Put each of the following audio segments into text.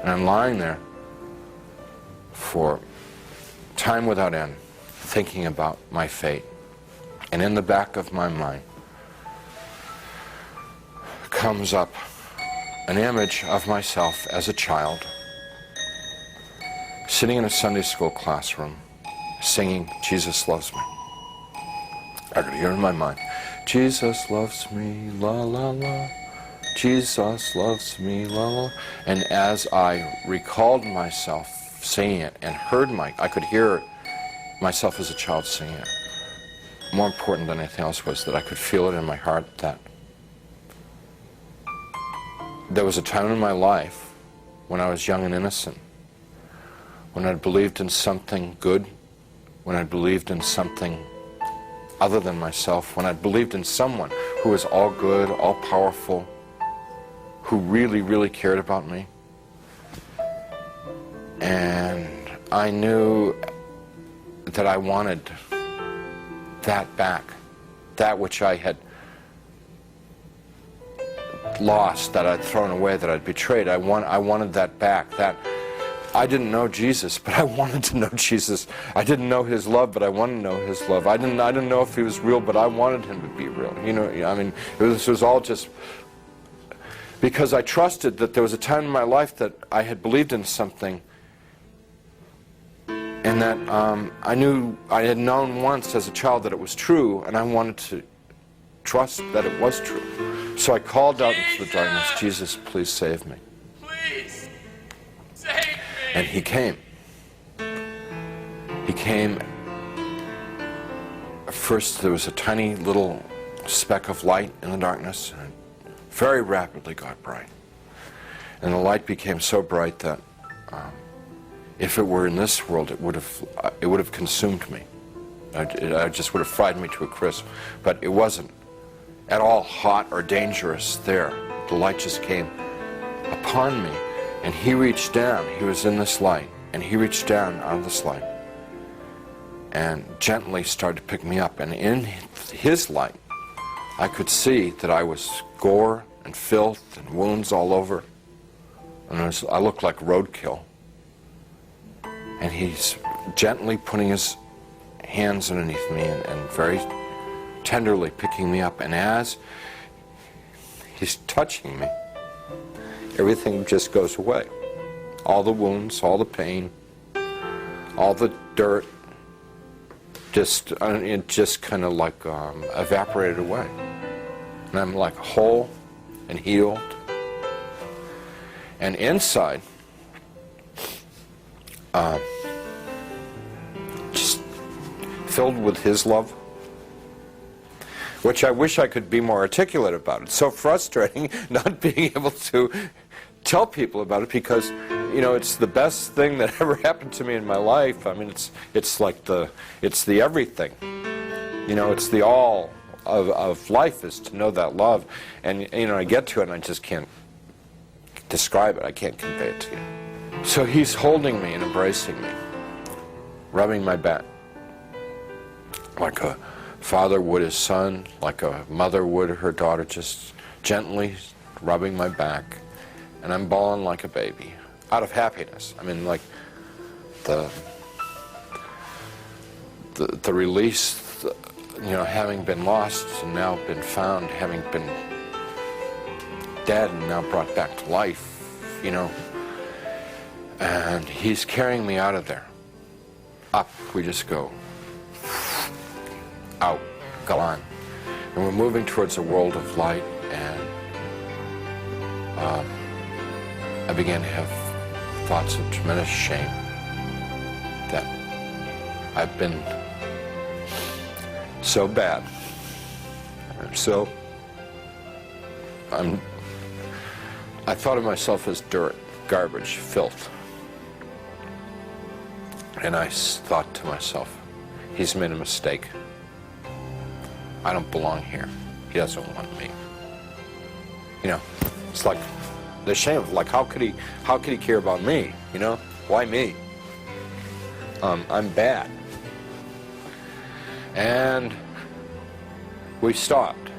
And I'm lying there for time without end, thinking about my fate. And in the back of my mind comes up an image of myself as a child, sitting in a Sunday school classroom, singing, "Jesus loves me." I could hear in my mind, "Jesus loves me, la la la. Jesus loves me, la la." And as I recalled myself singing it and heard I could hear myself as a child singing it. More important than anything else was that I could feel it in my heart that there was a time in my life when I was young and innocent, when I believed in something good, when I believed in something other than myself, when I believed in someone who was all good, all powerful, who really, really cared about me. And I knew that I wanted that back, that which I had lost, that I'd thrown away, that I'd betrayed. I wanted that back. That I didn't know Jesus, but I wanted to know Jesus. I didn't know his love, but I wanted to know his love. I didn't know if he was real, but I wanted him to be real. You know, I mean, it was all just because I trusted that there was a time in my life that I had believed in something, and that I knew I had known once as a child that it was true, and I wanted to trust that it was true. So I called out into the darkness, "Jesus, please save me." Please save me. And he came. He came. First there was a tiny little speck of light in the darkness, and it very rapidly got bright. And the light became so bright that if it were in this world, it would have consumed me. I just would have fried me to a crisp. But it wasn't at all hot or dangerous there. The light just came upon me, and he reached down. He was in this light, and he reached down out of this light and gently started to pick me up. And in his light, I could see that I was gore and filth and wounds all over, and I looked like roadkill. And he's gently putting his hands underneath me and very tenderly picking me up. And as he's touching me, everything just goes away. All the wounds, all the pain, all the dirt, it just kind of like evaporated away. And I'm like whole and healed. And inside, just filled with his love, which I wish I could be more articulate about. It's so frustrating not being able to tell people about it, because, you know, it's the best thing that ever happened to me in my life. I mean, it's like it's the everything. You know, it's the all of life is to know that love. And, you know, I get to it and I just can't describe it. I can't convey it to you. So he's holding me and embracing me, rubbing my back, like a father would his son, like a mother would her daughter, just gently rubbing my back. And I'm bawling like a baby, out of happiness. I mean, like the release, you know, having been lost and now been found, having been dead and now brought back to life, you know. And he's carrying me out of there. Up we just go. Out, gone. And we're moving towards a world of light, and I began to have thoughts of tremendous shame that I've been so bad. I thought of myself as dirt, garbage, filth. And I thought to myself, he's made a mistake. I don't belong here. He doesn't want me. You know, it's like the shame of, like, how could he care about me? You know, why me? I'm bad. And we stopped.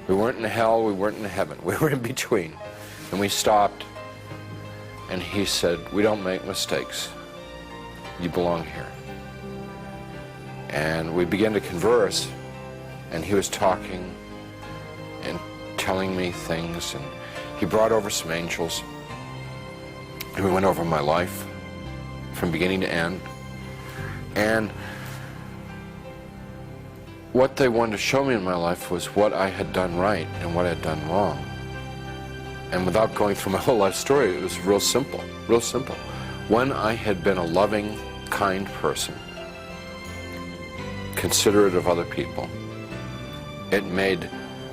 We weren't in hell, we weren't in heaven. We were in between. And we stopped, and he said, "We don't make mistakes. You belong here." And we began to converse, and he was talking and telling me things, and he brought over some angels, and we went over my life from beginning to end. And what they wanted to show me in my life was what I had done right and what I had done wrong. And without going through my whole life story, it was real simple, real simple. When I had been a loving, kind person, considerate of other people, it made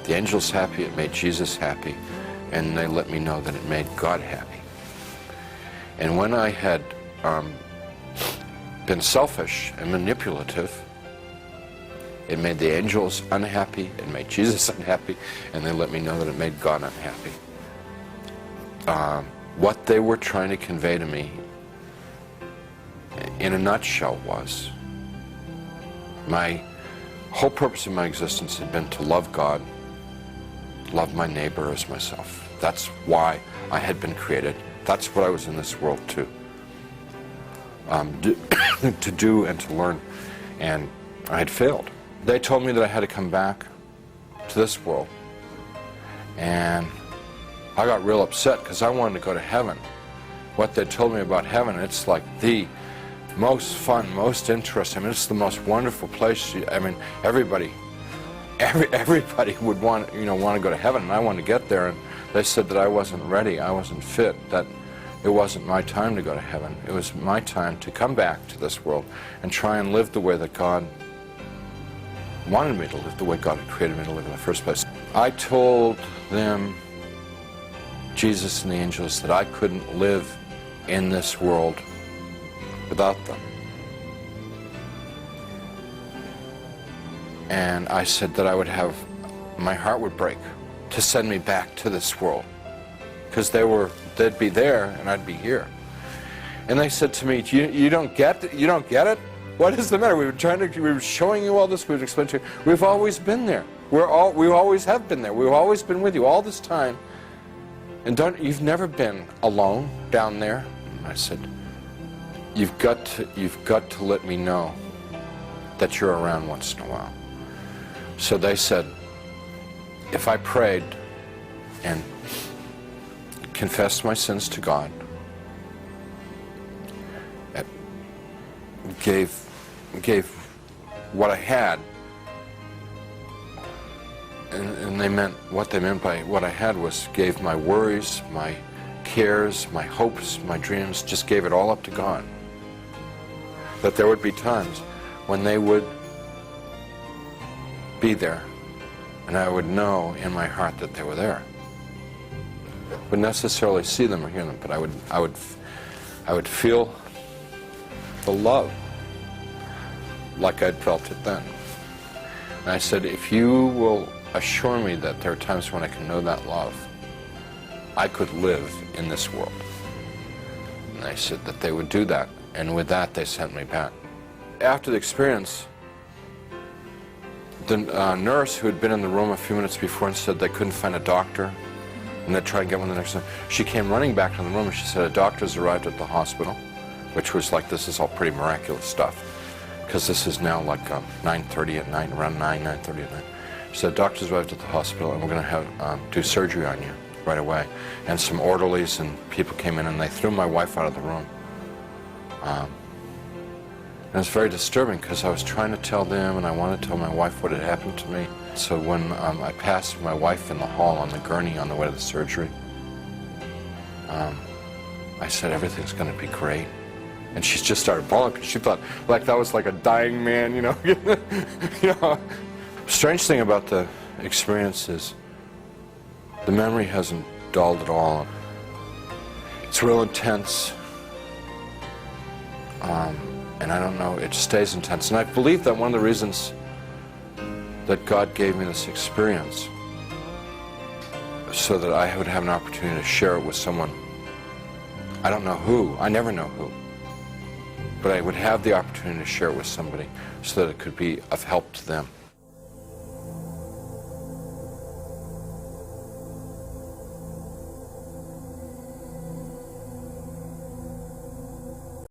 the angels happy, it made Jesus happy, and they let me know that it made God happy. And when I had been selfish and manipulative, it made the angels unhappy, it made Jesus unhappy, and they let me know that it made God unhappy. What they were trying to convey to me, in a nutshell, was my whole purpose of my existence had been to love God, love my neighbor as myself. That's why I had been created. That's what I was in this world to do and to learn, and I had failed. They told me that I had to come back to this world, and I got real upset because I wanted to go to heaven. What they told me about heaven, it's like the most fun, most interesting. I mean, it's the most wonderful place. I mean, everybody would want to go to heaven, and I wanted to get there. And they said that I wasn't ready, I wasn't fit, that it wasn't my time to go to heaven. It was my time to come back to this world and try and live the way that God wanted me to live, the way God had created me to live in the first place. I told them, Jesus and the angels, that I couldn't live in this world without them. And I said that I would have, my heart would break to send me back to this world, because they'd be there and I'd be here. And they said to me, you don't get it? What is the matter? We were showing you all this, we would explain to you. We've always been there. We always have been there. We've always been with you all this time. And you've never been alone down there. And I said, you've got to let me know that you're around once in a while. So they said, if I prayed and confessed my sins to God, gave what I had, and what they meant by what I had was gave my worries, my cares, my hopes, my dreams, just gave it all up to God. That there would be times when they would be there, and I would know in my heart that they were there. Wouldn't necessarily see them or hear them, but I would feel the love like I'd felt it then. And I said, if you will assure me that there are times when I can know that love, I could live in this world. And I said that they would do that, and with that they sent me back. After the experience, the nurse who had been in the room a few minutes before and said they couldn't find a doctor, and they'd try and get one the next time, she came running back to the room and she said, a doctor's arrived at the hospital, which was like, this is all pretty miraculous stuff, because this is now like 9:30 at night, around 9:30 at night. She said, doctor's arrived at the hospital and we're going to have do surgery on you right away. And some orderlies and people came in and they threw my wife out of the room. And it was very disturbing because I was trying to tell them and I wanted to tell my wife what had happened to me. So when I passed my wife in the hall on the gurney on the way to the surgery, I said, everything's going to be great. And she just started bawling because she thought like that was like a dying man, you know. You know. Strange thing about the experience is the memory hasn't dulled at all. It's real intense. And I don't know, it stays intense. And I believe that one of the reasons that God gave me this experience so that I would have an opportunity to share it with someone. I don't know who, I never know who, but I would have the opportunity to share it with somebody so that it could be of help to them.